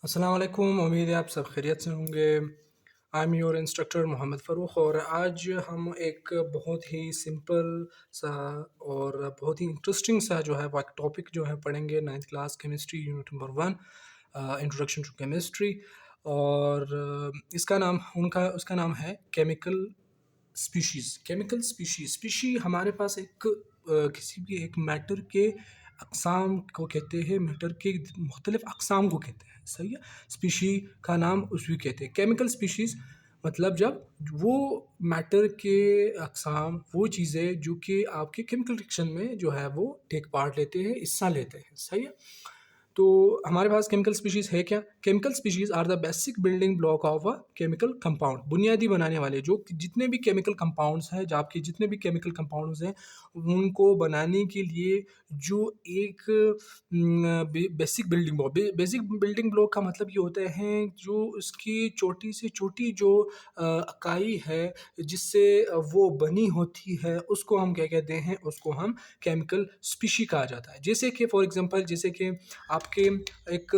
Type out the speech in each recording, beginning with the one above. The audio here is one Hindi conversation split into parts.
अस्सलाम वालेकुम। उम्मीद है आप सब खैरियत से होंगे। I am your instructor Mohammad Farooq और आज हम एक बहुत ही सिंपल सा और बहुत ही इंटरेस्टिंग सा जो है वो एक टॉपिक जो है पढ़ेंगे। Ninth class chemistry unit number 1, introduction to chemistry. और इसका नाम उनका उसका नाम है केमिकल स्पीशीज़। केमिकल स्पीशी हमारे पास एक किसी भी एक मैटर के अक़साम को कहते हैं, मैटर के मुख्तलिफ अक़साम को कहते हैं, सही है। स्पीशी का नाम उसी कहते हैं। केमिकल स्पीशीज़ मतलब जब वो मैटर के अक़साम, वो चीज़ें जो कि आपके केमिकल रिएक्शन में जो है वो टेक पार्ट लेते हैं, हिस्सा लेते हैं, सही है। तो हमारे पास केमिकल स्पीशीज़ है क्या? Chemical species are the basic building block of a chemical compound. बुनियादी बनाने वाले जो जितने भी केमिकल कंपाउंड्स हैं, जो आपके जितने भी केमिकल कंपाउंड्स हैं, उनको बनाने के लिए जो एक basic building block, basic building block का मतलब ये होता है जो उसकी छोटी से छोटी जो इकाई है जिससे वो बनी होती है, उसको हम क्या कहते हैं? उसको हम केमिकल स्पीशी कहा जाता है। जैसे कि फॉर एग्जांपल, जैसे कि आपके एक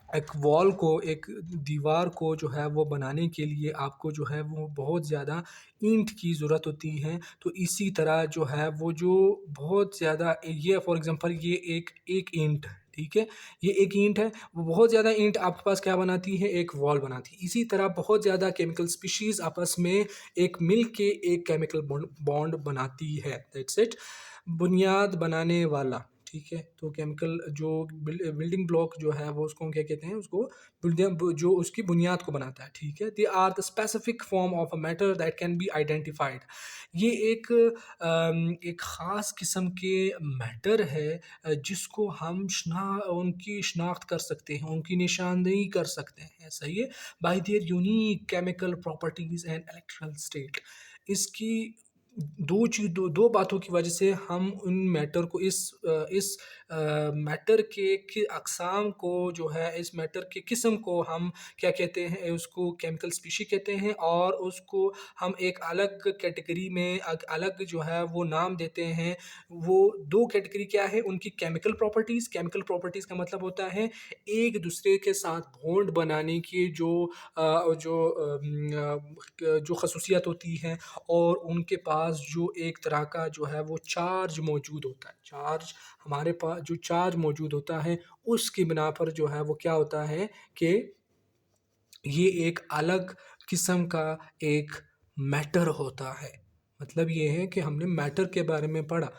एक वॉल को, एक दीवार को जो है वो बनाने के लिए आपको जो है वो बहुत ज़्यादा ईंट की ज़रूरत होती है। तो इसी तरह जो है वो जो बहुत ज़्यादा, ये फॉर एग्ज़ाम्पल ये एक एक ईंट है, ठीक है? ये एक ईंट है, वो बहुत ज़्यादा ईंट आपके पास क्या बनाती है? एक वॉल बनाती है। इसी तरह बहुत ज़्यादा केमिकल स्पीशीज़ आपस में एक मिल के एक केमिकल बॉन्ड बॉन्ड बनाती है। That's it. बुनियाद बनाने वाला, ठीक है? तो केमिकल जो बिल्डिंग ब्लॉक जो है वो उसको हम क्या कहते हैं? उसको जो उसकी बुनियाद को बनाता है, ठीक है? They are the specific form of a matter that can be identified. ये एक ख़ास किस्म के मैटर है जिसको हम उनकी शिनाख्त कर सकते हैं, उनकी निशानदेही कर सकते हैं, सही है? Bye there unique chemical properties and electrical state. इसकी दो बातों की वजह से हम उन मैटर को इस मैटर के अक़साम को जो है, इस मैटर की किस्म को हम क्या कहते हैं? उसको केमिकल स्पीशी कहते हैं और उसको हम एक अलग कैटेगरी में अलग जो है वो नाम देते हैं। वो 2 कैटेगरी क्या है उनकी? केमिकल प्रॉपर्टीज़ का मतलब होता है एक दूसरे के साथ बॉन्ड बनाने की जो ख़ासियत होती है, और उनके पास जो एक तरह का जो है वो चार्ज मौजूद होता है। चार्ज हमारे पास जो चार्ज मौजूद होता है, उसकी बिना पर जो है वो क्या होता है कि ये एक अलग किस्म का एक मैटर होता है। मतलब ये है कि हमने मैटर के बारे में पढ़ा।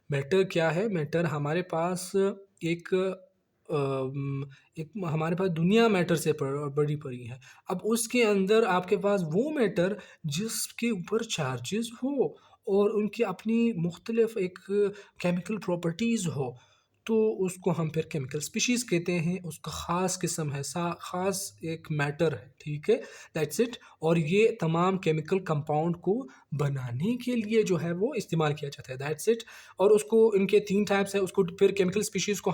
मैटर क्या है? मैटर हमारे पास एक हमारे पास दुनिया मैटर से बड़ी पड़ी है। अब उसके अंदर आपके पास वो मैटर जिसके ऊपर चार्जेस हो और उनकी अपनी मुख्तलिफ एक केमिकल प्रॉपर्टीज़ हो, तो उसको हम फिर केमिकल स्पीशीज़ कहते हैं। उसका ख़ास किस्म है, ख़ास एक मैटर है, ठीक है? That's it. और ये तमाम केमिकल कंपाउंड को बनाने के लिए जो है वो इस्तेमाल किया जाता है। That's it. और उसको, इनके 3 टाइप्स हैं। उसको फिर केमिकल स्पीशीज़ को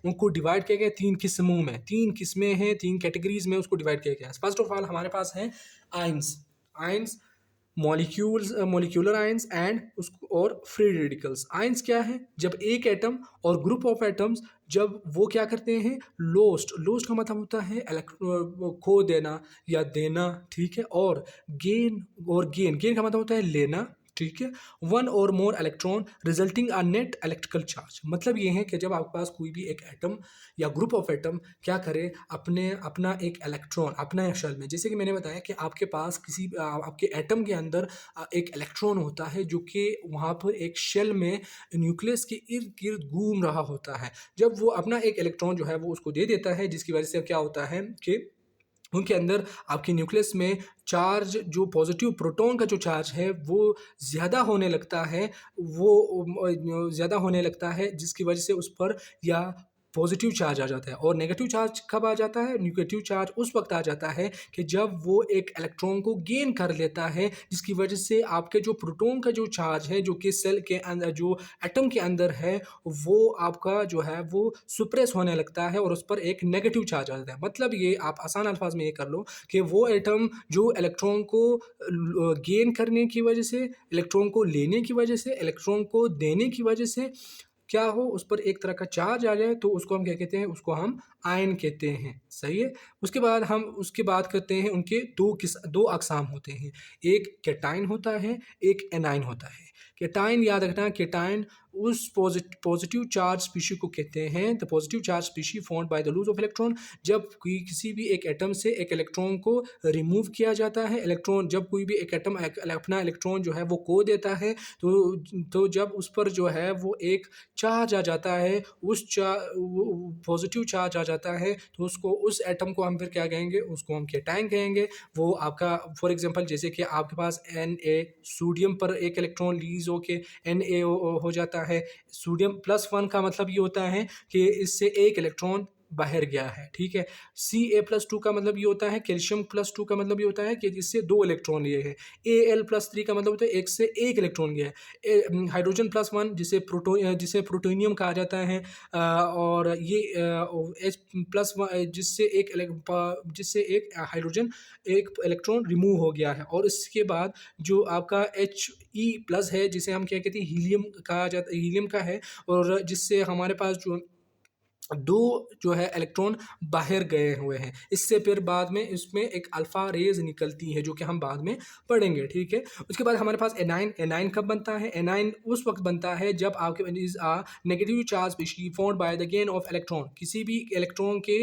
उनको डिवाइड किया गया 3 किस्मों में। 3 किस्में हैं, 3 कैटेगरीज़ में उसको डिवाइड किया गया है। फर्स्ट ऑफ ऑल हमारे पास हैं ions. Ions molecular ions and उसको और फ्री रेडिकल्स। आयंस क्या है? जब एक एटम और ग्रुप ऑफ एटम्स जब वो क्या करते हैं? लोस्ट का मतलब होता है खो देना या देना, ठीक है? और गेन का मतलब होता है लेना, ठीक है? वन और मोर इलेक्ट्रॉन रिजल्टिंग अ नेट इलेक्ट्रिकल चार्ज। मतलब ये है कि जब आपके पास कोई भी एक एटम या ग्रुप ऑफ एटम क्या करे, अपना एक इलेक्ट्रॉन अपना शेल में, जैसे कि मैंने बताया कि आपके पास आपके एटम के अंदर एक इलेक्ट्रॉन होता है जो कि वहाँ पर एक शेल में न्यूक्लियस के इर्द गिर्द घूम रहा होता है। जब वो अपना एक इलेक्ट्रॉन जो है वो उसको दे देता है, जिसकी वजह से क्या होता है कि उनके अंदर आपके न्यूक्लियस में चार्ज, जो पॉजिटिव प्रोटॉन का जो चार्ज है वो ज़्यादा होने लगता है। ज़्यादा होने लगता है जिसकी वजह से उस पर या पॉजिटिव चार्ज आ जाता है। और नेगेटिव चार्ज कब आ जाता है? नेगेटिव चार्ज उस वक्त आ जाता है कि जब वो एक इलेक्ट्रॉन को गेन कर लेता है, जिसकी वजह से आपके जो प्रोटॉन का जो चार्ज है जो कि सेल के अंदर, जो एटम के अंदर है, वो आपका जो है वो सुप्रेस होने लगता है और उस पर एक नेगेटिव चार्ज आ जाता है। मतलब ये आप आसान अल्फाज में ये कर लो कि वो एटम जो इलेक्ट्रॉन को गेन करने की वजह से, इलेक्ट्रॉन को लेने की वजह से, इलेक्ट्रॉन को देने की वजह से क्या हो, उस पर एक तरह का चार्ज आ जाए तो उसको हम क्या कहते हैं, उसको हम आयन कहते हैं। सही है। उसके बाद हम उसकी बात करते हैं, उनके दो अक़साम होते हैं, एक कैटायन होता है, एक एनायन होता है। कैटायन याद रखना, कैटायन उस पॉजिटिव चार्ज स्पीशी को कहते हैं, the positive charge species formed by the lose of electron. जब कोई किसी भी एक एटम से एक इलेक्ट्रॉन को रिमूव किया जाता है, इलेक्ट्रॉन जब कोई भी एक एटम अपना इलेक्ट्रॉन जो है वो खो देता है, तो जब उस पर जो है वो एक चार्ज आ जाता है, उस पॉजिटिव चार्ज आ जाता है, तो उसको, उस एटम को हम फिर क्या कहेंगे, उसको हम कैटायन कहेंगे। वो आपका फॉर एग्जांपल जैसे कि आपके पास Na, सोडियम पर एक इलेक्ट्रॉन रिलीज होके Na हो जाता है। सोडियम +1 का मतलब ये होता है कि इससे एक इलेक्ट्रॉन बाहर गया है, ठीक है। Ca+2 का मतलब ये होता है, कैल्शियम +2 का मतलब ये होता है कि जिससे 2 इलेक्ट्रॉन लिए हैं। Al+3 का मतलब होता है एक से एक इलेक्ट्रॉन गया है। हाइड्रोजन +1 जिसे प्लूटोनियम कहा जाता है, और ये H+1 जिससे एक हाइड्रोजन एक इलेक्ट्रॉन रिमूव हो गया है। और इसके बाद जो आपका He+ है, जिसे हम क्या कहते हैं, हीलियम कहा जाता है, हीलियम का है, और जिससे हमारे पास जो दो जो है इलेक्ट्रॉन बाहर गए हुए हैं। इससे फिर बाद में इसमें एक अल्फा रेज निकलती है, जो कि हम बाद में पढ़ेंगे, ठीक है। उसके बाद हमारे पास एनाइन। एनाइन कब बनता है? एनाइन उस वक्त बनता है जब आपके negative charge species formed by the gain of electron. किसी भी इलेक्ट्रॉन के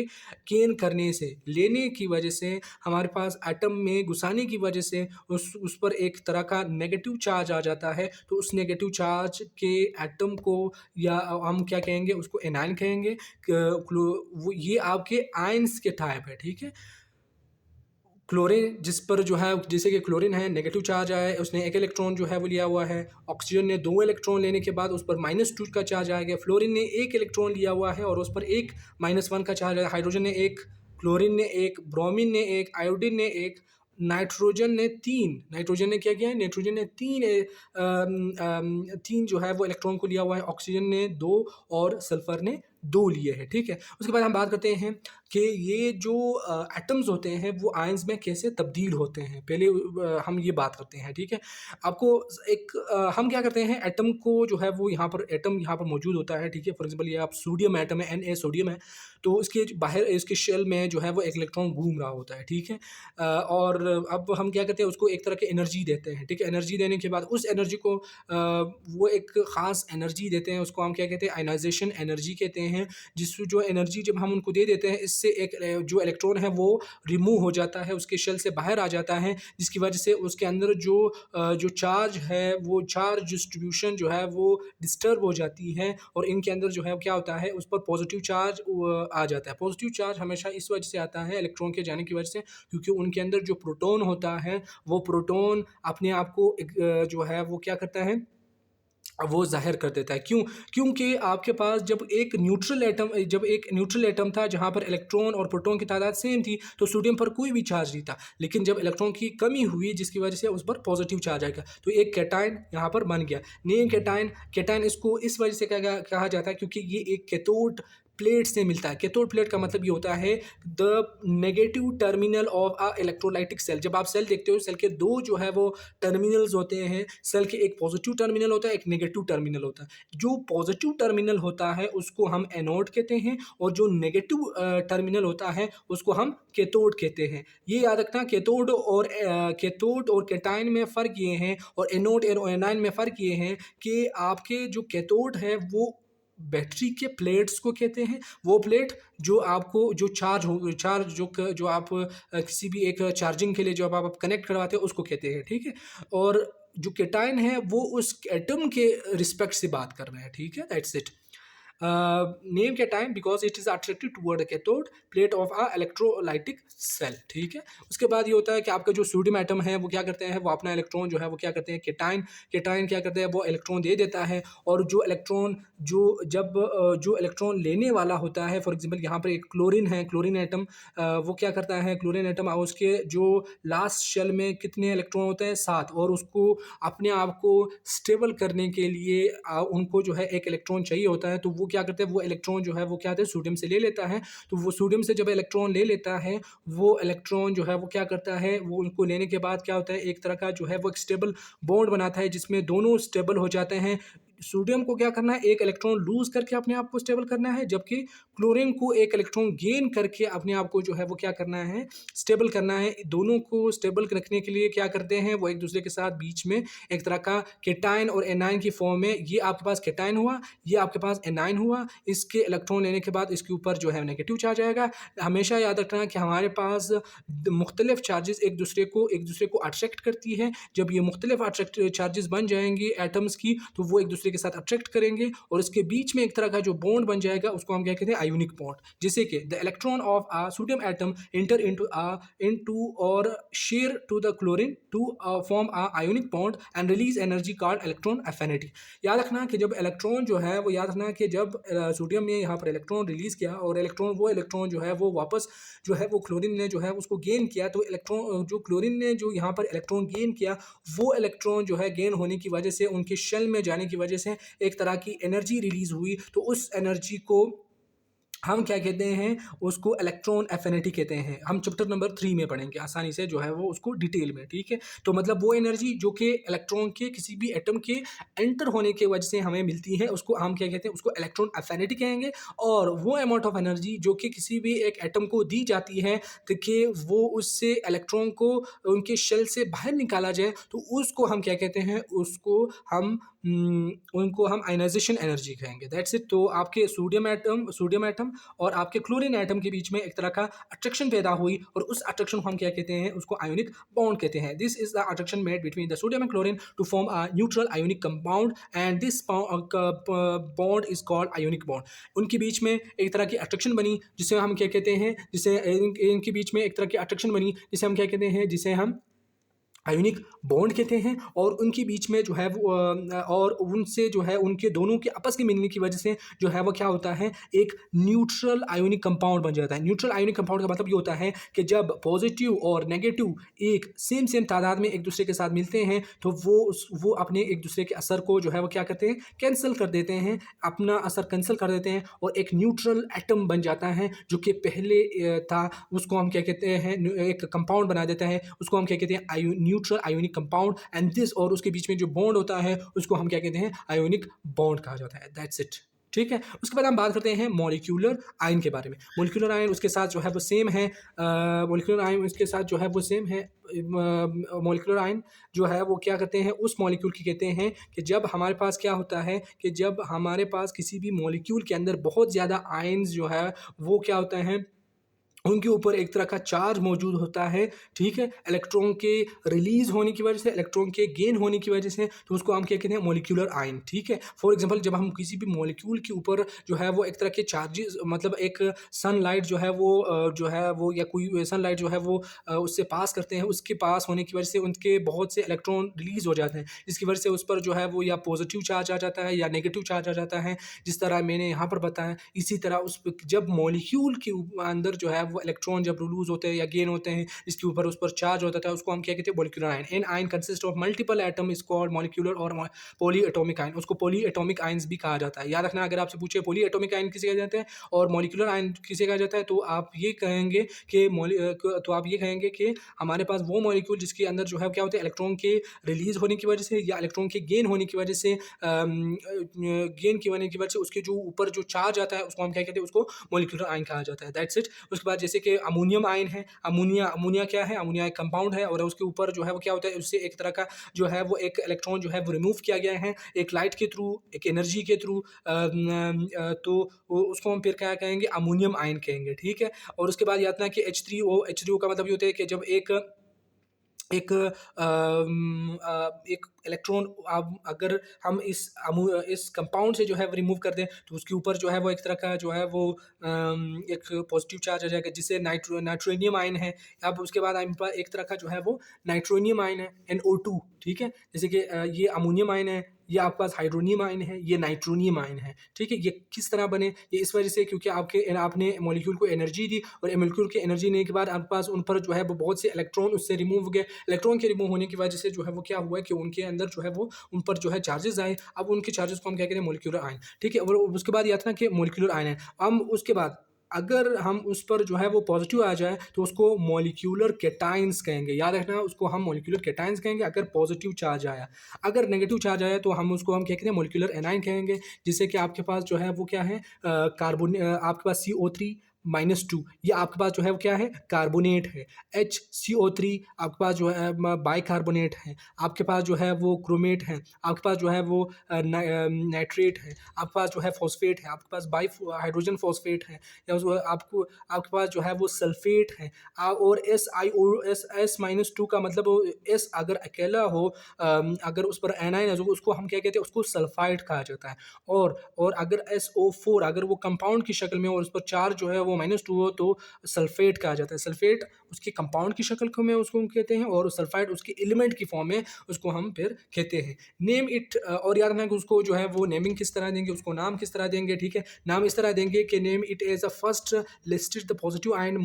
गेन करने से, लेने की वजह से, हमारे पास एटम में घुसाने की वजह से उस पर एक तरह का नेगेटिव चार्ज आ जाता है। तो उस नेगेटिव चार्ज के एटम को, या हम क्या कहेंगे, उसको एनाइन कहेंगे। वो ये आपके आयंस के टाइप है, ठीक है। क्लोरीन जिस पर जो है, जैसे कि क्लोरीन है, नेगेटिव चार्ज आया है, उसने एक इलेक्ट्रॉन जो है वो लिया हुआ है। ऑक्सीजन ने 2 इलेक्ट्रॉन लेने के बाद उस पर -2 का चार्ज आ गया। फ्लोरीन ने 1 इलेक्ट्रॉन लिया हुआ है और उस पर एक -1 का चार्ज आया। हाइड्रोजन ने 1, क्लोरीन ने 1, ब्रोमीन ने 1, आयोडीन ने 1, नाइट्रोजन ने 3। नाइट्रोजन ने क्या किया है? नाइट्रोजन ने 3 जो है वो इलेक्ट्रॉन को लिया हुआ है। ऑक्सीजन ने 2 और सल्फर ने 2 लिए हैं, ठीक है। उसके बाद हम बात करते हैं कि ये जो एटम्स होते हैं वो आयंस में कैसे तब्दील होते हैं। पहले हम ये बात करते हैं, ठीक है। आपको एक हम क्या करते हैं, एटम को जो है वो यहाँ पर एटम यहाँ पर मौजूद होता है, ठीक है। फॉर एग्जांपल ये आप सोडियम एटम है, Na सोडियम है, तो इसके बाहर इसके शेल में जो है वो एक इलेक्ट्रॉन घूम रहा होता है, ठीक है। और अब हम क्या करते हैं, उसको एक तरह की एनर्जी देते हैं, ठीक है। एनर्जी देने के बाद उस एनर्जी को वो एक ख़ास एनर्जी देते हैं, उसको हम क्या कहते हैं, आयनाइजेशन एनर्जी कहते हैं। जो एनर्जी जब हम उनको दे देते हैं, इससे एक जो इलेक्ट्रॉन है वो रिमूव हो जाता है, उसके शेल से बाहर आ जाता है, जिसकी वजह से उसके अंदर जो चार्ज है, वो चार्ज डिस्ट्रीब्यूशन जो है वो डिस्टर्ब हो जाती है, और इनके अंदर जो है क्या होता है, उस पर पॉजिटिव चार्ज आ जाता है। पॉजिटिव चार्ज हमेशा इस वजह से आता है, इलेक्ट्रॉन के जाने की वजह से, क्योंकि उनके अंदर जो प्रोटॉन होता है, वो प्रोटॉन अपने आप को जो है वो क्या करता है, वो ज़ाहिर कर देता है। क्यों? क्योंकि आपके पास जब एक न्यूट्रल एटम था, जहाँ पर इलेक्ट्रॉन और प्रोटॉन की तादाद सेम थी, तो सोडियम पर कोई भी चार्ज नहीं था। लेकिन जब इलेक्ट्रॉन की कमी हुई, जिसकी वजह से उस पर पॉजिटिव चार्ज आएगा, तो एक कैटायन यहाँ पर बन गया। Name cation. कैटायन इसको इस वजह से कहा जाता है क्योंकि ये एक कैथोड प्लेट से मिलता है। कैथोड प्लेट का मतलब ये होता है the negative terminal of a electrolytic cell. जब आप सेल देखते हो, सेल के 2 जो है वो टर्मिनल्स होते हैं। सेल के एक पॉजिटिव टर्मिनल होता है, एक नेगेटिव टर्मिनल होता है। जो पॉजिटिव टर्मिनल होता है उसको हम एनोड कहते हैं, और जो नेगेटिव टर्मिनल होता है उसको हम कैथोड कहते हैं। ये याद रखना, कैथोड और कैटायन में फ़र्क ये है, और एनोड और एनायन में फ़र्क ये है कि आपके जो कैथोड है वो बैटरी के प्लेट्स को कहते हैं। वो प्लेट जो आपको जो चार्ज जो आप किसी भी एक चार्जिंग के लिए जो आप कनेक्ट करवाते हो, उसको कहते हैं, ठीक है। और जो कैटायन है वो उस एटम के रिस्पेक्ट से बात कर रहे हैं, ठीक है। That's it. Name cation because it is attracted toward the cathode plate of a electrolytic cell, ठीक है। उसके बाद ये होता है कि आपका जो सोडियम एटम है वो क्या करते हैं, वो अपना इलेक्ट्रॉन जो है वो क्या करते हैं, कैटायन क्या करते हैं, वो इलेक्ट्रॉन दे देता है। और जो इलेक्ट्रॉन जो इलेक्ट्रॉन लेने वाला होता है, फॉर एग्जांपल यहाँ पर एक क्लोरीन है, क्लोरीन एटम, वो क्या करता है, क्लोरीन एटम उसके जो लास्ट शेल में कितने इलेक्ट्रॉन होते हैं, 7, और उसको अपने आप को स्टेबल करने के लिए उनको जो है एक इलेक्ट्रॉन चाहिए होता है। तो वो क्या करते हैं, वो इलेक्ट्रॉन जो है वो क्या है, सोडियम से ले लेता है। तो वो सोडियम से जब इलेक्ट्रॉन ले लेता है, वो इलेक्ट्रॉन जो है वो क्या करता है, वो उनको लेने के बाद क्या होता है, एक तरह का जो है वो एक स्टेबल बॉन्ड बनाता है, जिसमें दोनों स्टेबल हो जाते हैं। सोडियम को क्या करना है, एक इलेक्ट्रॉन लूज़ करके अपने आप को स्टेबल करना है, जबकि क्लोरीन को एक इलेक्ट्रॉन गेन करके अपने आप को जो है वो क्या करना है, स्टेबल करना है। दोनों को स्टेबल रखने के लिए क्या करते हैं, वो एक दूसरे के साथ बीच में एक तरह का केटायन और एनायन की फॉर्म में, ये आपके पास केटायन हुआ, ये आपके पास एनायन हुआ, इसके इलेक्ट्रॉन लेने के बाद इसके ऊपर जो है नेगेटिव चार्ज आएगा। हमेशा याद रखना कि हमारे पास मुख्तलिफ चार्जेस एक दूसरे को अट्रैक्ट करती है। जब ये मुख्तलिफ अट्रैक्ट चार्जेस बन जाएंगे एटम्स की, तो वो एक दूसरे के साथ अट्रैक्ट करेंगे और इसके बीच में एक तरह का जो बॉन्ड बन जाएगा उसको हम क्या कहते हैं, आयोनिक बॉन्ड। जैसे कि the electron of a sodium atom enter into और share to the chlorine to form a ionic bond and release energy called electron affinity. याद रखना कि जब इलेक्ट्रॉन जो है वो, याद रखना कि जब सोडियम ने यहाँ पर इलेक्ट्रॉन रिलीज किया और इलेक्ट्रॉन जो है वो वापस जो है वो क्लोरीन ने जो है उसको गेन किया, तो इलेक्ट्रॉन जो क्लोरीन ने जो यहाँ पर इलेक्ट्रॉन गेन किया, वो इलेक्ट्रॉन जो है गेन होने की वजह से उनके शेल में जाने की वजह से एक तरह की एनर्जी रिलीज हुई। तो उस एनर्जी को हम क्या कहते हैं, उसको इलेक्ट्रॉन एफिनिटी कहते हैं। हम चैप्टर नंबर 3 में पढ़ेंगे आसानी से जो है वो उसको डिटेल में, ठीक है। तो मतलब वो एनर्जी जो कि इलेक्ट्रॉन के किसी भी एटम के एंटर होने की वजह से हमें मिलती है, उसको हम क्या कहते हैं, उसको इलेक्ट्रॉन एफिनिटी कहेंगे। और वो अमाउंट ऑफ एनर्जी जो कि किसी भी एक एटम को दी जाती है कि वो उससे इलेक्ट्रॉन को उनके शेल से बाहर निकाला जाए, तो उसको हम क्या कहते हैं, उनको हम आयनाइजेशन एनर्जी कहेंगे। That's it. तो आपके सोडियम एटम और आपके क्लोरीन एटम के बीच में एक तरह का अट्रैक्शन पैदा हुई और उस अट्रैक्शन को हम क्या कहते हैं, उसको आयोनिक बॉन्ड कहते हैं। This is the attraction made between the sodium and chlorine to form a neutral ionic compound and this bond is called ionic bond. उनके बीच में एक तरह की अट्रैक्शन बनी जिसे हम क्या कहते हैं, इनके बीच में एक तरह की अट्रैक्शन बनी जिसे हम क्या कहते हैं, जिसे हम आयोनिक बॉन्ड कहते हैं। और उनके बीच में जो है वो और उनसे जो है उनके दोनों के आपस के मिलने की वजह से जो है वो क्या होता है, एक न्यूट्रल आयोनिक कंपाउंड बन जाता है। न्यूट्रल आयोनिक कंपाउंड का मतलब ये होता है कि जब पॉजिटिव और नेगेटिव एक सेम तादाद में एक दूसरे के साथ मिलते हैं, तो वो अपने एक दूसरे के असर को जो है वो क्या करते हैं, कैंसिल कर देते हैं, अपना असर कैंसिल कर देते हैं और एक न्यूट्रल एटम बन जाता है जो कि पहले था, उसको हम क्या कहते हैं, एक कंपाउंड बना देता है, उसको हम क्या कहते हैं, neutral ionic compound. And this, और उसके बीच में जो बॉन्ड होता है उसको हम क्या कहते हैं, आयोनिक बॉन्ड कहा जाता है। दैट्स इट, ठीक है। उसके बाद हम बात करते हैं मॉलिक्यूलर आयन के बारे में। मॉलिक्यूलर आयन उसके साथ जो है वो सेम है, मॉलिक्यूलर आयन उसके साथ जो है वो सेम है। मॉलिक्यूलर आयन जो है वो क्या करते हैं, उस मॉलिक्यूल की कहते हैं कि जब हमारे पास क्या होता है कि जब हमारे पास किसी भी मॉलिक्यूल के अंदर बहुत ज़्यादा आयन्स जो है वो क्या होता है, उनके ऊपर एक तरह का चार्ज मौजूद होता है, ठीक है। इलेक्ट्रॉन के रिलीज होने की वजह से, इलेक्ट्रॉन के गेन होने की वजह से, तो उसको हम क्या कहते हैं, मॉलिक्यूलर आयन, ठीक है। फॉर एग्जांपल जब हम किसी भी मॉलिक्यूल के ऊपर जो है वो एक तरह के चार्जेस, मतलब एक सनलाइट जो है वो या कोई सनलाइट जो है वो उससे पास करते हैं, उसके पास होने की वजह से उनके बहुत से इलेक्ट्रॉन रिलीज हो जाते हैं, जिसकी वजह से उस पर जो है वो या पॉजिटिव चार्ज आ जाता है या नेगेटिव चार्ज आ जाता है, जिस तरह मैंने यहाँ पर बताया। इसी तरह जब मॉलिक्यूल के अंदर जो है वो इलेक्ट्रॉन जब लूज होते हैं या गेन होते हैं, इसके ऊपर उस पर चार्ज होता है, उसको हम क्या कहते हैं, molecular ion. An ion consist of multiple atom is called molecular or polyatomic ion. उसको पॉली एटॉमिक आयन्स भी कहा जाता है। याद रखना, अगर आपसे पूछे पॉली एटॉमिक आयन किसे कहा जाता है और मॉलिक्यूलर आयन किसे कहा जाता है, तो आप ये कहेंगे कि हमारे पास वो मॉलिक्यूल जिसके अंदर जो है क्या होता है, इलेक्ट्रॉन के रिलीज होने की वजह से या इलेक्ट्रॉन के गेन होने की वजह से, गेन की होने की वजह से उसके जो ऊपर जो चार्ज आता है उसको हम क्या कहते हैं, उसको मॉलिक्यूलर आयन कहा जाता है। That's it. उसके बाद जैसे कि अमोनियम आयन है, अमोनिया क्या है, अमोनिया एक कंपाउंड है और उसके ऊपर जो है वो क्या होता है, उससे एक तरह का जो है वो एक इलेक्ट्रॉन जो है वो रिमूव किया गया है एक लाइट के थ्रू, एक एनर्जी के थ्रू, तो उसको हम फिर क्या कहेंगे, अमोनियम आयन कहेंगे, ठीक है। और उसके बाद याद रखना कि H3O का मतलब ये होता है कि जब एक एक इलेक्ट्रॉन, अब अगर हम इस कंपाउंड से जो है वो रिमूव कर दें, तो उसके ऊपर जो है वो एक तरह का जो है वो एक पॉजिटिव चार्ज आ जाएगा, जिससे नाइट्रोनियम आयन है। अब उसके बाद हमारे पास एक तरह का जो है वो नाइट्रोनियम आयन है, NO2, ठीक है। जैसे कि ये अमोनियम आयन है, ये आपके पास हाइड्रोनियम आयन है, ये नाइट्रोनियम आयन है, ठीक है। ये किस तरह बने, ये इस वजह से क्योंकि आपने मॉलिक्यूल को एनर्जी दी और मॉलिक्यूल की एनर्जी देने के बाद आपके पास उन पर जो है वो बहुत से इलेक्ट्रॉन उससे रिमूव हो गए। इलेक्ट्रॉन के रिमूव होने की वजह से जो है वो क्या हुआ कि उनके अंदर जो है वो उन पर जो है चार्जेस आए। अब उनके चार्जेस को हम क्या कहते हैं, मॉलिक्यूलर आयन, ठीक है। और उसके बाद याद रखना कि मॉलिक्यूलर आयन है। हम उसके बाद अगर हम उस पर जो है वो पॉजिटिव आ जाए तो उसको मॉलिक्यूलर केटाइंस कहेंगे। याद रखना, उसको हम मॉलिक्यूलर केटाइंस कहेंगे अगर पॉजिटिव चार्ज आया। अगर नेगेटिव चार्ज आया तो हम उसको हम क्या कहेंगे, मॉलिक्यूलर एनाइन कहेंगे। जिससे कि आपके पास जो है वो क्या है, कार्बन, आपके पास CO3-2, ये आपके पास जो है वो क्या है, कार्बोनेट है। HCO3 आपके पास जो है बाइकार्बोनेट है। आपके पास जो है वो क्रोमेट है। आपके पास जो है वो नाइट्रेट है। आपके पास जो है फॉस्फेट है। आपके पास बाई हाइड्रोजन फॉस्फेट है। या आपको आपके पास जो है वो सल्फेट है। और S-2 का मतलब एस अगर अकेला हो, अगर उस पर एनाइन है तो उसको हम क्या कहते हैं, उसको सल्फाइड कहा जाता है। और अगर SO4 अगर वो कंपाउंड की शक्ल में और उस पर चार्ज जो है वो -2 हो तो सल्फेट कहा जाता है। सल्फेट उसके कंपाउंड की शक्ल में उसको हम कहते हैं, और सल्फाइड उसके एलिमेंट की फॉर्म में उसको हम फिर कहते हैं। नेम इट, और याद रखना कि उसको जो है वो नेमिंग किस तरह देंगे, उसको नाम किस तरह देंगे, ठीक है। नाम इस तरह देंगे कि name it as a first listed the positive ion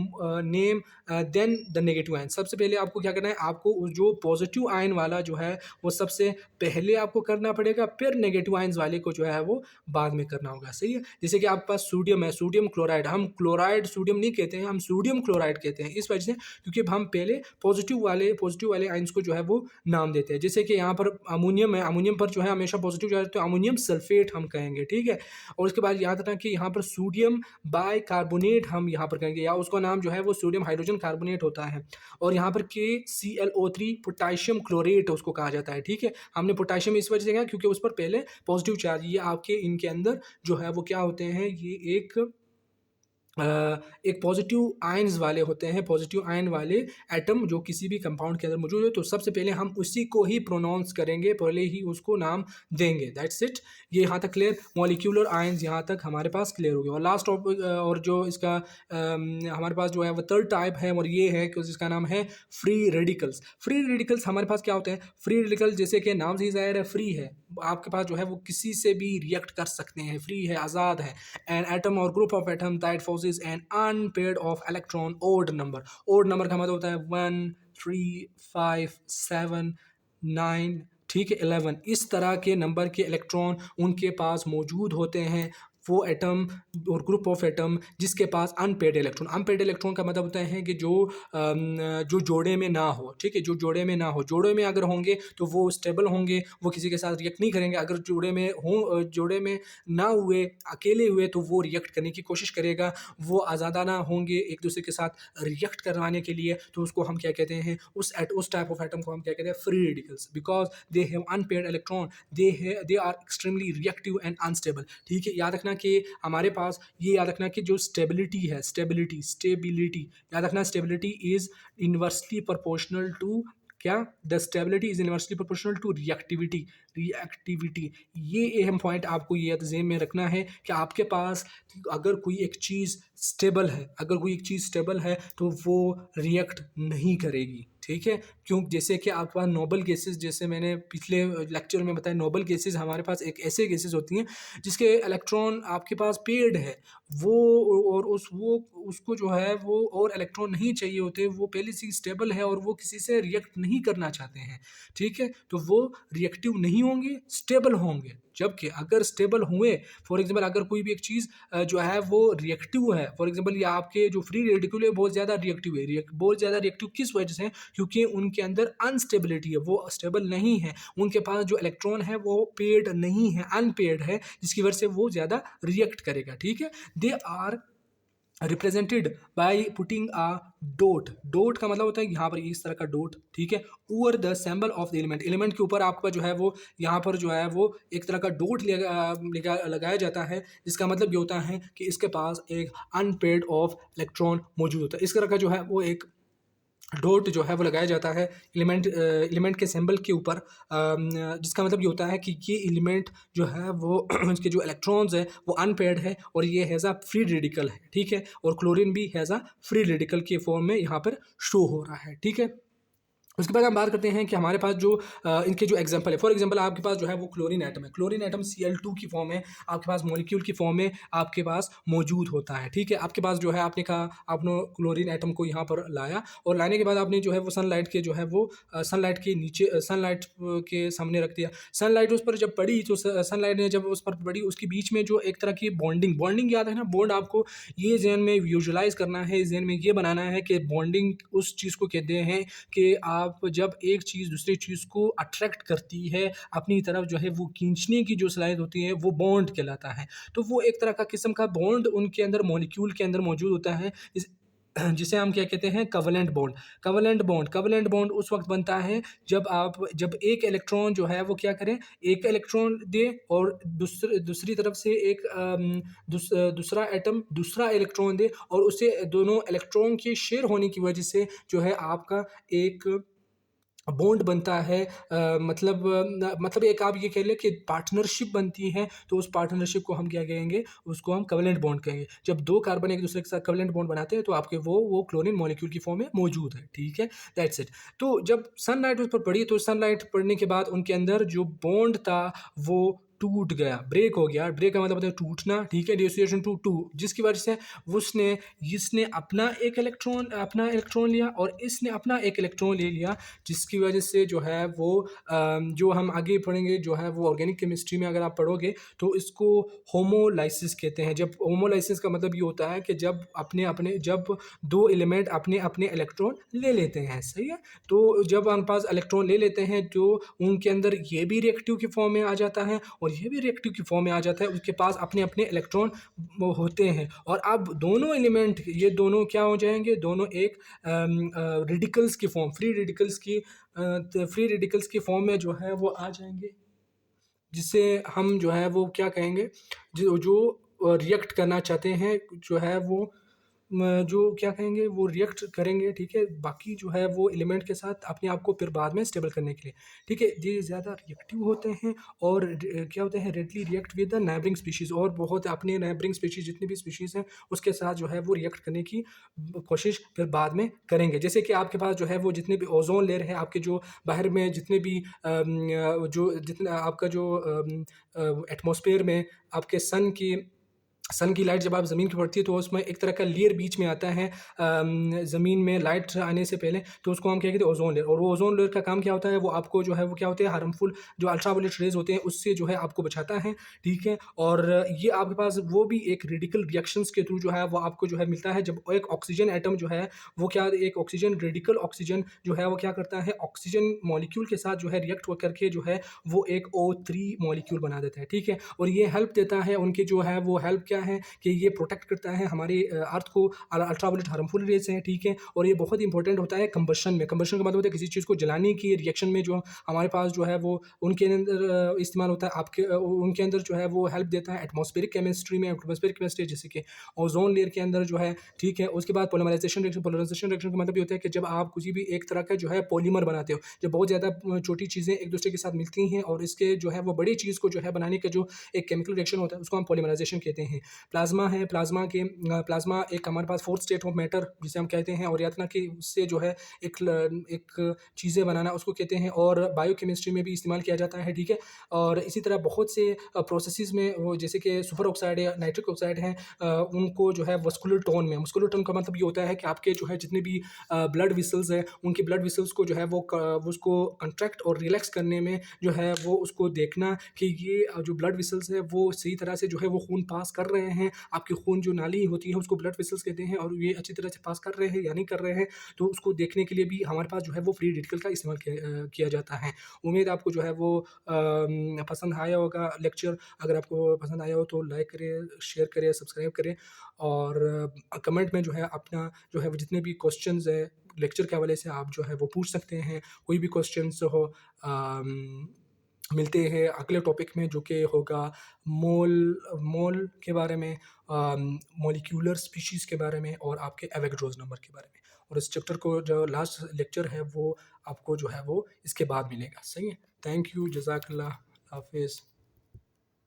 name then the negative ion. सबसे पहले आपको क्या करना है, आपको जो पॉजिटिव आयन वाला जो है वो सबसे पहले आपको करना पड़ेगा, फिर नेगेटिव आयन्स वाले को जो है वो बाद में करना होगा। सही है। जैसे कि आपके पास सोडियम है, सोडियम क्लोराइड, हम क्लोराइड सोडियम नहीं कहते हैं, हम सोडियम क्लोराइड कहते हैं। इस वजह से क्योंकि हम पहले पॉजिटिव वाले आयंस को जो है वो नाम देते हैं। जैसे कि यहाँ पर अमोनियम है, अमोनियम पर जो है हमेशा पॉजिटिव चार्ज, तो अमोनियम सल्फेट हम कहेंगे, ठीक है। और उसके बाद याद रखना कि यहाँ पर सोडियम बाइकार्बोनेट हम यहाँ पर कहेंगे, या उसका नाम जो है वो सोडियम हाइड्रोजन कार्बोनेट होता है। और यहाँ पर KClO3 पोटाशियम क्लोरेट उसको कहा जाता है, ठीक है। हमने पोटाशियम इस वजह से कहा क्योंकि उस पर पहले पॉजिटिव चार्ज, ये आपके इनके अंदर जो है वो क्या होते हैं, ये एक पॉजिटिव आयन्स वाले होते हैं, पॉजिटिव आयन वाले एटम जो किसी भी कंपाउंड के अंदर मौजूद है। तो सबसे पहले हम उसी को ही प्रोनाउंस करेंगे, पहले ही उसको नाम देंगे। That's it. ये यहाँ तक क्लियर, मॉलिक्यूलर आयन्स यहाँ तक हमारे पास क्लियर हो गया। और लास्ट टॉपिक, और जो इसका हमारे पास जो है वो थर्ड टाइप है, और ये है कि जिसका नाम है फ्री रेडिकल्स। फ्री रेडिकल्स हमारे पास क्या होते हैं, फ्री रेडिकल्स जैसे कि नाम से ही जाहिर है, फ्री है, आपके पास जो है वो किसी से भी रिएक्ट कर सकते हैं, फ्री है, आज़ाद है। एन एटम और group of atom that possesses an unpaired of electron odd number। odd number का मतलब होता है 1, 3, 5, 7, 9, ठीक है, 11। इस तरह के नंबर के इलेक्ट्रॉन उनके पास मौजूद होते हैं, वो एटम और ग्रुप ऑफ एटम जिसके पास अनपेड इलेक्ट्रॉन। अनपेड इलेक्ट्रॉन का मतलब होता है कि जो जोड़े में ना हो, ठीक है, जो जोड़े में ना हो। जोड़े में अगर होंगे तो वो स्टेबल होंगे, वो किसी के साथ रिएक्ट नहीं करेंगे। अगर जोड़े में हो, जोड़े में ना हुए, अकेले हुए, तो वो रिएक्ट करने की कोशिश करेगा। वो आज़ादाना होंगे एक दूसरे के साथ रिएक्ट करवाने के लिए, तो उसको हम क्या कहते हैं, उस टाइप ऑफ एटम को हम क्या कहते हैं, free radicals. Because they have unpaired electron, they are extremely reactive and unstable, ठीक है। याद रखना कि हमारे पास ये याद रखना कि जो स्टेबिलिटी है, स्टेबिलिटी याद रखना, stability is inversely proportional to क्या, the stability is inversely proportional to reactivity. ये अहम पॉइंट आपको ये ज़हन में रखना है कि आपके पास अगर कोई एक चीज़ स्टेबल है, तो वो रिएक्ट नहीं करेगी, ठीक है। क्यों, जैसे कि आपके पास नोबल गैसेस, जैसे मैंने पिछले लेक्चर में बताया, नोबल गैसेस हमारे पास एक ऐसे गैसेस होती हैं जिसके इलेक्ट्रॉन आपके पास पेड है, वो और उसको जो है वो और इलेक्ट्रॉन नहीं चाहिए होते, वो पहले से स्टेबल है और वो किसी से रिएक्ट नहीं करना चाहते हैं, ठीक है। तो वो रिएक्टिव नहीं होंगे, स्टेबल होंगे। जबकि अगर स्टेबल हुए, फॉर एग्जांपल अगर कोई भी एक चीज़ जो है वो रिएक्टिव है, फॉर एग्जांपल ये आपके जो फ्री रेडिकल है बहुत ज़्यादा रिएक्टिव है, बहुत ज़्यादा रिएक्टिव किस वजह से है, क्योंकि उनके अंदर अनस्टेबिलिटी है, वो स्टेबल नहीं है, उनके पास जो इलेक्ट्रॉन है वो पेड नहीं है, अनपेड है, जिसकी वजह से वो ज़्यादा रिएक्ट करेगा, ठीक है। They are represented by putting a dot का मतलब होता है यहाँ पर इस तरह का डॉट, ठीक है, over the symbol of the element के ऊपर आपका जो है वो यहाँ पर जो है वो एक तरह का डॉट लगाया जाता है, जिसका मतलब ये होता है कि इसके पास एक अनपेड ऑफ इलेक्ट्रॉन मौजूद होता है। इस तरह का जो है वो एक डॉट जो है वो लगाया जाता है एलिमेंट के सिंबल के ऊपर, जिसका मतलब ये होता है कि ये एलिमेंट जो है वो इसके जो इलेक्ट्रॉन्स है वो अनपेयर्ड है, और ये हैज़ अ फ्री रेडिकल है, ठीक है। और क्लोरीन भी हैज़ अ फ्री रेडिकल के फॉर्म में यहाँ पर शो हो रहा है, ठीक है। उसके बाद हम बात करते हैं कि हमारे पास जो इनके जो एग्जांपल है, फॉर एग्जांपल आपके पास जो है वो क्लोरीन एटम है। क्लोरीन एटम Cl2 की फॉर्म में आपके पास मॉलिक्यूल की फॉर्म में आपके पास मौजूद होता है, ठीक है। आपके पास जो है आपने कहा, आपने क्लोरीन एटम को यहाँ पर लाया और लाने के बाद आपने जो है वो सनलाइट के जो है वो सनलाइट के नीचे सनलाइट के सामने रख दिया। सनलाइट उस पर जब पड़ी तो सनलाइट ने जब उस पर पड़ी, उसके बीच में जो एक तरह की बॉन्डिंग बॉन्डिंग याद है ना, बॉन्ड आपको ये जहन में विजुलाइज करना है, जहन में ये बनाना है कि बॉन्डिंग उस चीज़ को कहते हैं कि आप जब एक चीज़ दूसरी चीज़ को अट्रैक्ट करती है अपनी तरफ, जो है वो खींचने की जो सलाहियत होती है वो बॉन्ड कहलाता है। तो वो एक तरह का किस्म का बॉन्ड उनके अंदर मॉलिक्यूल के अंदर मौजूद होता है, जिसे हम क्या कहते हैं, कवलेंट बॉन्ड। कवलेंट बॉन्ड उस वक्त बनता है जब एक इलेक्ट्रॉन जो है वो क्या करें, एक इलेक्ट्रॉन दे और दूसरी तरफ से एक दूसरा एटम दूसरा इलेक्ट्रॉन दे, और उससे दोनों इलेक्ट्रॉन के शेयर होने की वजह से जो है आपका एक बॉन्ड बनता है। मतलब एक आप ये कह लें कि पार्टनरशिप बनती है, तो उस पार्टनरशिप को हम क्या कहेंगे, उसको हम कवलेंट बॉन्ड कहेंगे। जब दो कार्बन एक दूसरे के साथ कवलेंट बॉन्ड बनाते हैं तो आपके वो क्लोरीन मॉलिक्यूल की फॉर्म में मौजूद है, ठीक है। That's it. तो जब सनलाइट उस पर पड़ी तो सनलाइट पड़ने के बाद उनके अंदर जो बॉन्ड था वो टूट गया, ब्रेक हो गया। ब्रेक का मतलब होता है टूटना, ठीक है, डिसोसिएशन टू टू, जिसकी वजह से उसने इसने अपना इलेक्ट्रॉन लिया और इसने अपना एक इलेक्ट्रॉन ले लिया, जिसकी वजह से जो है वो जो हम आगे पढ़ेंगे, जो है वो ऑर्गेनिक केमिस्ट्री में अगर आप पढ़ोगे तो इसको होमोलाइसिस कहते हैं। जब होमोलाइसिस का मतलब ये होता है कि जब दो एलिमेंट अपने अपने इलेक्ट्रॉन ले लेते हैं, सही है। तो जब हमारे पास इलेक्ट्रॉन ले लेते हैं तो उनके अंदर ये भी रिएक्टिव की फॉर्म में आ जाता है और ये भी रिएक्टिव की फॉर्म में आ जाता है, उसके पास अपने अपने इलेक्ट्रॉन होते हैं। और अब दोनों एलिमेंट ये दोनों क्या हो जाएंगे, दोनों एक रेडिकल्स की फॉर्म, फ्री रेडिकल्स की फॉर्म में जो है वो आ जाएंगे, जिसे हम जो है वो क्या कहेंगे, जो जो रिएक्ट करना चाहते हैं जो है वो जो क्या कहेंगे, वो रिएक्ट करेंगे, ठीक है, बाकी जो है वो एलिमेंट के साथ अपने आप को फिर बाद में स्टेबल करने के लिए, ठीक है। ये ज़्यादा रिएक्टिव होते हैं और क्या होते हैं, readily react with the neighbouring species, और बहुत अपने नेबरिंग स्पीशीज़ जितनी भी स्पीशीज़ हैं उसके साथ जो है वो रिएक्ट करने की कोशिश फिर बाद में करेंगे। जैसे कि आपके पास जो है वो जितने भी ओजोन लेयर है, आपके जो बाहर में जितने भी जो जितना आपका जो एटमॉस्फेयर में आपके सन की लाइट जब आप ज़मीन की पड़ती है तो उसमें एक तरह का लेयर बीच में आता है ज़मीन में लाइट आने से पहले, तो उसको हम क्या कहते हैं, ओजोन लेयर। और वो ओजोन लेयर का काम क्या होता है, वो आपको जो है वो क्या होते हैं, हार्मफुल जो अल्ट्रावायलेट रेज होते हैं उससे जो है आपको बचाता है, ठीक है। और ये आपके पास वो भी एक रेडिकल रिएक्शंस के थ्रू जो है वो आपको जो है मिलता है, जब एक ऑक्सीजन एटम जो है वो क्या, एक ऑक्सीजन रेडिकल ऑक्सीजन जो है वो क्या करता है, ऑक्सीजन मॉलिक्यूल के साथ जो है रिएक्ट करके जो है वो एक O3 मॉलिक्यूल बना देता है, ठीक है। और ये हेल्प देता है उनके जो है वो हेल्प क्या है कि ये प्रोटेक्ट करता है हमारी अर्थ को अल्ट्रावायलेट हार्मफुल रेज से, ठीक है। और ये बहुत इंपॉर्टेंट होता है कंबशन में। कंबशन का मतलब होता है किसी चीज़ को जलाने की रिएक्शन में जो हमारे पास जो है वो उनके अंदर इस्तेमाल होता है, उनके अंदर जो है वो हेल्प देता है एटमॉस्फेरिक केमिस्ट्री में। एटमॉस्फेरिक केमिस्ट्री जैसे कि ओजोन लेयर के अंदर जो है, ठीक है। उसके बाद पोलीमराइजेशन का मतलब ये होता है कि जब आप किसी भी एक तरह का जो है पॉलीमर बनाते हो, जब बहुत ज़्यादा छोटी चीज़ें एक दूसरे के साथ मिलती हैं और इसके जो है वो बड़ी चीज़ को जो है बनाने का जो एक केमिकल रिएक्शन होता है उसको हम पॉलीमराइजेशन कहते हैं। प्लाज्मा है, प्लाज्मा एक हमारे पास फोर्थ स्टेट ऑफ मैटर जिसे हम कहते हैं, और यातना कि उससे जो है एक चीज़ें बनाना उसको कहते हैं, और बायोकेमिस्ट्री में भी इस्तेमाल किया जाता है, ठीक है। और इसी तरह बहुत से प्रोसेसेस में वो जैसे कि सुपर ऑक्साइड या नाइट्रिक ऑक्साइड हैं, उनको जो है मस्कुलर टोन का मतलब ये होता है कि आपके जो है जितने भी ब्लड विसल्स हैं उनकी ब्लड विसल्स को जो है वो उसको कंट्रैक्ट और रिलैक्स करने में जो है वो उसको देखना कि ये जो ब्लड विसल्स है वो सही तरह से जो है वो खून पास कर रहे हैं, आपकी खून जो नाली होती है उसको ब्लड वेसल्स कहते हैं, और ये अच्छी तरह से पास कर रहे हैं या नहीं कर रहे हैं, तो उसको देखने के लिए भी हमारे पास जो है वो फ्री रेडिकल का इस्तेमाल किया जाता है। उम्मीद आपको जो है वो पसंद आया होगा लेक्चर। अगर आपको पसंद आया हो तो लाइक करें, शेयर करें, सब्सक्राइब करें, और कमेंट में जो है अपना जो है वो जितने भी क्वेश्चंस है लेक्चर के हवाले से आप जो है वो पूछ सकते हैं। कोई भी क्वेश्चंस हो, मिलते हैं अगले टॉपिक में जो कि होगा मोल मोल के बारे में, मॉलिक्यूलर स्पीशीज़ के बारे में, और आपके एवोगैड्रोस नंबर के बारे में। और इस चैप्टर को जो लास्ट लेक्चर है वो आपको जो है वो इसके बाद मिलेगा, सही है। थैंक यू, जज़ाकल्लाह, हाफ़िज़।